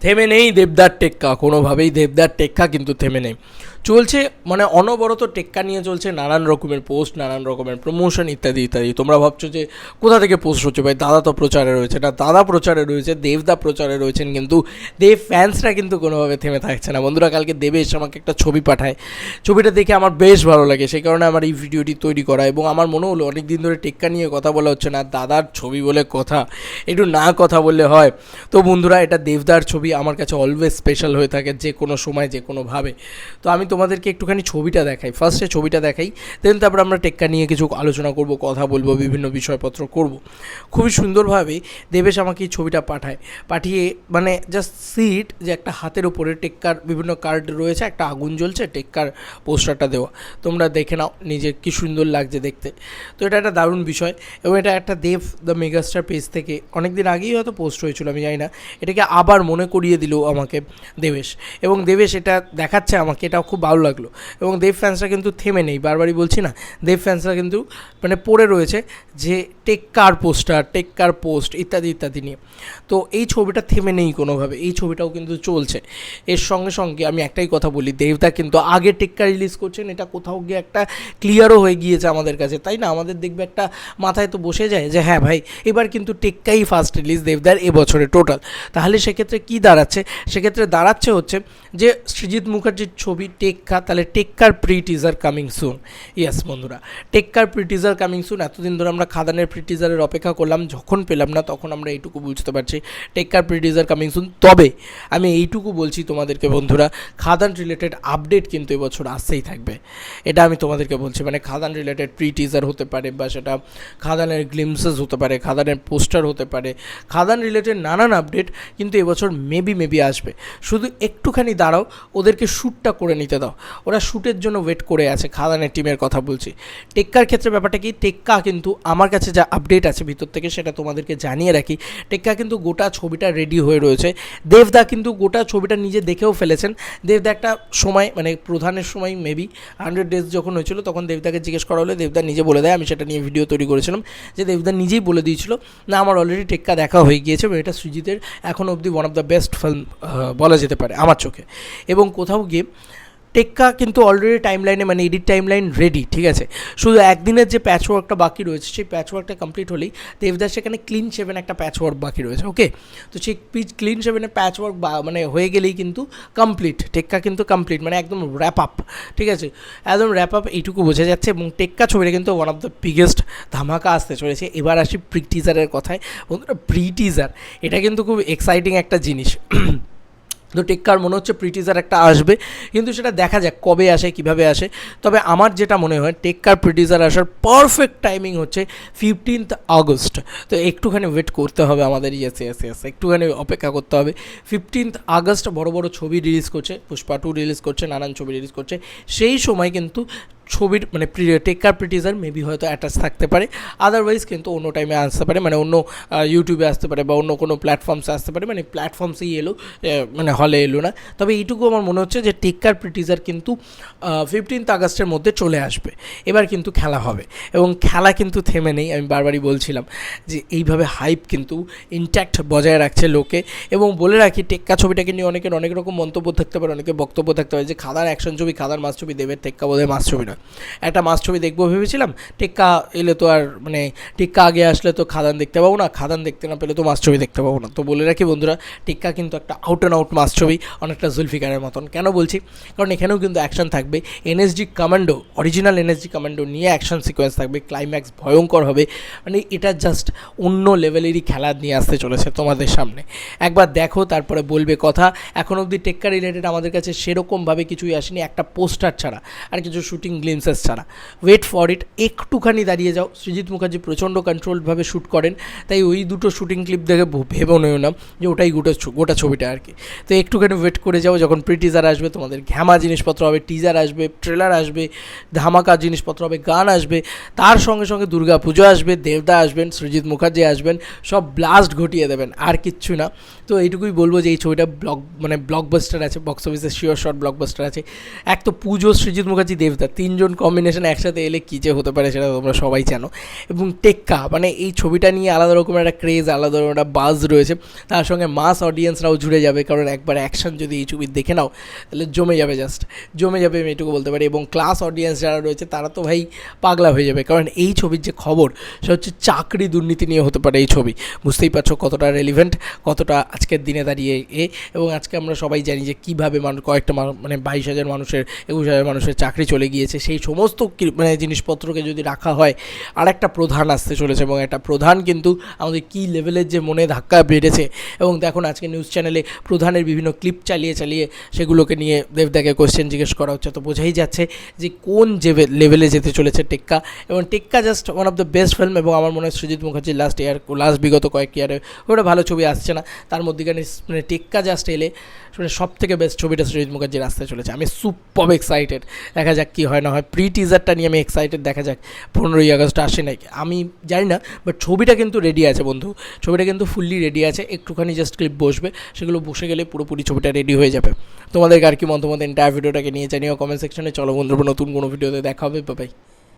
থেমে নেই দেবদার টেক্কা, কোনোভাবেই দেবদার টেক্কা কিন্তু থেমে নেই, চলছে মানে অনবরত টেক্কা নিয়ে চলছে, নানান রকমের পোস্ট, নানান রকমের প্রমোশন ইত্যাদি ইত্যাদি। তোমরা ভাবছো যে কোথা থেকে পোস্ট হচ্ছে, ভাই দাদা তো প্রচারে রয়েছে, না দাদা প্রচারে রয়েছে, দেবদা প্রচারে রয়েছেন, কিন্তু দেব ফ্যান্সরা কিন্তু কোনোভাবে থেমে থাকছে না। বন্ধুরা, কালকে দেবেশ আমাকে একটা ছবি পাঠায়, ছবিটা দেখে আমার বেশ ভালো লাগে, সেই কারণে আমার এই ভিডিওটি তৈরি করা। এবং আমার মনে হলো অনেক দিন ধরে টেক্কা নিয়ে কথা বলা হচ্ছে না, দাদার ছবি বলে কথা, একটু না কথা বললে হয়। তো বন্ধুরা, এটা দেবদার ছবি আমার কাছে অলওয়েজ স্পেশাল হয়ে থাকে, যে কোনো সময় যে কোনোভাবে। তো আমি তোমাদেরকে একটুখানি ছবিটা দেখাই, ফার্স্টে ছবিটা দেখাই, দেন তারপর আমরা টেক্কা নিয়ে কিছু আলোচনা করব, কথা বলবো, বিভিন্ন বিষয়পত্র করব। খুবই সুন্দরভাবে দেবেশ আমাকে এই ছবিটা পাঠিয়ে মানে জাস্ট সিট যে একটা হাতের উপরে টেক্কার বিভিন্ন কার্ড রয়েছে, একটা আগুন জ্বলছে, টেক্কার পোস্টারটা দেওয়া, তোমরা দেখে নাও নিজে কী সুন্দর লাগছে দেখতে। তো এটা একটা দারুণ বিষয়, এবং এটা একটা দেব দ্য মেগাস্টার পেজ থেকে অনেক দিন আগেই হয়তো পোস্ট হয়েছিল, আমি জানি না, এটাকে আবার মনে করিয়ে দিল আমাকে দেবেশ, এবং দেবেশ এটা দেখাচ্ছে আমাকে, এটাও খুব ভালো লাগলো। এবং দেব ফ্যান্সরা কিন্তু থেমে নেই, বারবারই বলছি না, দেব ফ্যান্সরা কিন্তু মানে পড়ে রয়েছে যে টেক্কার পোস্টার, টেক্কার পোস্ট ইত্যাদি ইত্যাদি নিয়ে। তো এই ছবিটা থেমে নেই কোনোভাবে, এই ছবিটাও কিন্তু চলছে। এর সঙ্গে সঙ্গে আমি একটাই কথা বলি, দেবদা কিন্তু আগে টেক্কা রিলিজ করছেন, এটা কোথাও গিয়ে একটা ক্লিয়ারও হয়ে গিয়েছে আমাদের কাছে, তাই না? আমাদের দেখবে একটা মাথায় তো বসে যায় যে হ্যাঁ ভাই, এবার কিন্তু টেক্কাই ফার্স্ট রিলিজ দেবদার এবছরে টোটাল। তাহলে সেক্ষেত্রে কী দাঁড়াচ্ছে? সেক্ষেত্রে দাঁড়াচ্ছে হচ্ছে যে সৃজিত মুখার্জির ছবি টেক্কা, তাহলে টেক্কার pre teaser coming soon. Yes বন্ধুরা, টেক্কার প্রি টিজার কামিং সুন। এতদিন ধরে আমরা খাদানের প্রি টিজারের অপেক্ষা করলাম, যখন পেলাম না তখন আমরা এইটুকু বুঝতে পারছি টেক্কার প্রি টিজার কামিং সুন। তবে আমি এইটুকু বলছি তোমাদেরকে বন্ধুরা, খাদান রিলেটেড আপডেট কিন্তু এবছর আসতেই থাকবে, এটা আমি তোমাদেরকে বলছি। মানে খাদান রিলেটেড প্রি টিজার হতে পারে, বা সেটা খাদানের গ্লিমসেস হতে পারে, খাদানের পোস্টার হতে পারে, খাদান রিলেটেড নানান আপডেট কিন্তু এবছর মেবি আসবে। শুধু একটুখানি দাঁড়াও, ওদেরকে শ্যুটটা করে নিতে দাও, ওরা শ্যুটের জন্য ওয়েট করে আছে, খাদানের টিমের কথা বলছি। টেক্কার ক্ষেত্রে ব্যাপারটা কি, টেক্কা কিন্তু আমার কাছে যা আপডেট আছে ভিতর থেকে সেটা তোমাদেরকে জানিয়ে রাখি, টেক্কা কিন্তু গোটা ছবিটা রেডি হয়ে রয়েছে। দেবদা কিন্তু গোটা ছবিটা নিজে দেখেও ফেলেছেন। দেবদা একটা সময় মানে প্রধানের সময় মেবি 100 ডেজ যখন হয়েছিল, তখন দেবদাকে জিজ্ঞেস করা হলে দেবদা নিজে বলে দেয়, আমি সেটা নিয়ে ভিডিও তৈরি করেছিলাম, যে দেবদা নিজেই বলে দিয়েছিল না আমার অলরেডি টেক্কা দেখা হয়ে গিয়েছে, এবং এটা সৃজিতের এখন অবধি one of the best film বলা যেতে পারে আমার চোখে। এবং কোথাও গিয়ে টেক্কা কিন্তু অলরেডি টাইমলাইনে মানে এডিট টাইমলাইন রেডি, ঠিক আছে, শুধু একদিনের যে প্যাচ ওয়ার্কটা বাকি রয়েছে, সেই প্যাচ ওয়ার্কটা কমপ্লিট হলেই দেবদাস সেখানে ক্লিন শেভেন একটা প্যাচ ওয়ার্ক বাকি রয়েছে। ওকে, তো সেই ক্লিন শেভেনের প্যাচ ওয়ার্ক মানে হয়ে গেলেই কিন্তু কমপ্লিট, টেক্কা কিন্তু কমপ্লিট, মানে একদম র্যাপ আপ, ঠিক আছে, একদম র্যাপ আপ, এইটুকু বোঝা যাচ্ছে। এবং টেক্কা ছবিটা কিন্তু ওয়ান অফ দ্য বিগেস্ট ধামাকা আসতে চলেছে। এবার আসি প্রি টিজারের কথায়। বন্ধুরা, প্রি টিজার এটা কিন্তু খুব এক্সাইটিং একটা জিনিস। তো টেক্কার মনে হচ্ছে প্রি টিজার একটা আসবে, কিন্তু সেটা দেখা যাক কবে আসে, কীভাবে আসে। তবে আমার যেটা মনে হয়, টেক্কার প্রি টিজার আসার পারফেক্ট টাইমিং হচ্ছে 15 আগস্ট। তো একটুখানি ওয়েট করতে হবে আমাদের, ইয়েস একটুখানি অপেক্ষা করতে হবে। 15 আগস্ট বড় বড় ছবি রিলিজ করছে, পুষ্পা 2 রিলিজ করছে, নানান ছবি রিলিজ করছে, সেই সময় কিন্তু ছবির মানে টেক্কার প্রি টিজার মেবি হয়তো অ্যাটাচ থাকতে পারে, আদারওয়াইজ কিন্তু অন্য টাইমে আসতে পারে, মানে অন্য ইউটিউবে আসতে পারে বা অন্য কোনো প্ল্যাটফর্মসে আসতে পারে, মানে প্ল্যাটফর্মসেই এলো, মানে হলে এলো না। তবে এইটুকু আমার মনে হচ্ছে যে টেক্কার প্রি টিজার কিন্তু 15 আগস্টের মধ্যে চলে আসবে। এবার কিন্তু খেলা হবে, এবং খেলা কিন্তু থেমে নেই। আমি বারবারই বলছিলাম যে এইভাবে হাইপ কিন্তু ইনট্যাক্ট বজায় রাখছে লোকে। এবং বলে রাখি, টেক্কা ছবিটাকে নিয়ে অনেকের অনেক রকম মন্তব্য থাকতে পারে, অনেকের বক্তব্য থাকতে পারে যে খাদার অ্যাকশন ছবি, খাদার মাস ছবি, দেবের টেক্কা বোধহয় মাস ছবি না। একটা মাস ছবি দেখবো ভেবেছিলাম, টেক্কা এলে তো আর মানে টেক্কা আগে আসলে তো খাদান দেখতে পাবো না, খাদান দেখতে না পেলে তো মাস ছবি দেখতে পাবো না। তো বলে রাখি বন্ধুরা, টেক্কা কিন্তু একটা আউট অ্যান্ড আউট মাস ছবি, অনেকটা জুলফিকারের মতন। কেন বলছি? কারণ এখানেও কিন্তু অ্যাকশন থাকবে, NSG commando, original NSG commando নিয়ে অ্যাকশন সিকোয়েন্স থাকবে, ক্লাইম্যাক্স ভয়ঙ্কর হবে। মানে এটা জাস্ট অন্য লেভেলেরই খেলা নিয়ে আসতে চলেছে তোমাদের সামনে। একবার দেখো, তারপরে বলবে কথা। এখন অবধি টেক্কা রিলেটেড আমাদের কাছে সেরকমভাবে কিছুই আসেনি, একটা পোস্টার ছাড়া আর কিছু শুটিং গ্লিমসেস ছাড়া। ওয়েট ফর ইট, একটুখানি দাঁড়িয়ে যাও। সৃজিত মুখার্জি প্রচণ্ড কন্ট্রোলভাবে শ্যুট করেন, তাই ওই দুটো শুটিং ক্লিপ দেখে ভেবে নিও না যে ওটাই গোটা ছবিটা আর কি। তো একটুখানি ওয়েট করে যাও, যখন প্রি টিজার আসবে তোমাদের ঘ্যামা জিনিসপত্র হবে, টিজার আসবে, ট্রেলার আসবে, ধামাকা জিনিসপত্র হবে, গান আসবে, তার সঙ্গে সঙ্গে দুর্গা পুজো আসবে, দেবদা আসবেন, সৃজিত মুখার্জি আসবেন, সব ব্লাস্ট ঘটিয়ে দেবেন, আর কিচ্ছু না। তো এইটুকুই বলবো যে এই ছবিটা ব্লকবাস্টার আছে, বক্স অফিসে শিওর শট ব্লকবাস্টার আছে। এক তো পুজো, সৃজিত মুখার্জি, দেবদা, তিনজন কম্বিনেশন একসাথে এলে কী যে হতে পারে সেটা তোমরা সবাই জানো। এবং টেক্কা মানে এই ছবিটা নিয়ে আলাদা রকমের একটা ক্রেজ, আলাদা রকমের একটা বাজ রয়েছে। তার সঙ্গে মাস অডিয়েন্সরাও জুড়ে যাবে, কারণ একবার অ্যাকশন যদি এই ছবি দেখে নাও তাহলে জমে যাবে, জাস্ট জমে যাবে, আমি এটুকু বলতে পারি। এবং ক্লাস অডিয়েন্স যারা রয়েছে তারা তো ভাই পাগলা হয়ে যাবে, কারণ এই ছবির যে খবর সেটা হচ্ছে চাকরি দুর্নীতি নিয়ে হতে পারে এই ছবি। বুঝতেই পারছো কতটা রেলিভেন্ট, কতটা আজকের দিনে দাঁড়িয়ে এবং আজকে আমরা সবাই জানি যে কীভাবে কয়েকটা 22,000 মানুষের, 21,000 মানুষের চাকরি চলে গিয়েছে। সেই সমস্ত জিনিসপত্রকে যদি রাখা হয়, আর একটা প্রধান আসতে চলেছে, এবং একটা প্রধান কিন্তু আমাদের কী লেভেলের যে মনে ধাক্কা বেড়েছে। এবং দেখুন আজকে নিউজ চ্যানেলে প্রধানের বিভিন্ন ক্লিপ চালিয়ে সেগুলোকে নিয়ে দেবদাকে কোয়েশ্চেন জিজ্ঞেস করা হচ্ছে, তো বোঝাই যাচ্ছে যে কোন যে লেভেলে যেতে চলেছে টেক্কা। এবং টেক্কা just one of the best film, এবং আমার মনে হয় সৃজিত মুখার্জির লাস্ট বিগত কয়েক ইয়ারে ওটা ভালো ছবি আসছে না, তার মধ্যেখানে টেক্কা জাস্ট এলে সব থেকে বেস্ট ছবিটা সৃজিত মুখার্জির আসতে চলেছে। আমি সুপার এক্সাইটেড, দেখা যাক কী হয় না হয়। প্রি টিজারটা নিয়ে আমি এক্সাইটেড, দেখা যাক 15ই আগস্ট আসে নাকি আমি জানি না, বাট ছবিটা কিন্তু রেডি আছে বন্ধু, ছবিটা কিন্তু ফুললি রেডি আছে। একটুখানি জাস্ট ক্লিপ বসবে, সেগুলো বসে গেলে পুরোপুরি ছবিটা রেডি হয়ে যাবে। তোমাদের আর কি মতামত এন্টায়ার ভিডিওটাকে নিয়ে জানিও কমেন্ট সেকশনে। চলো বন্ধুরা, নতুন কোনো ভিডিওতে দেখা হবে, বাই বাই।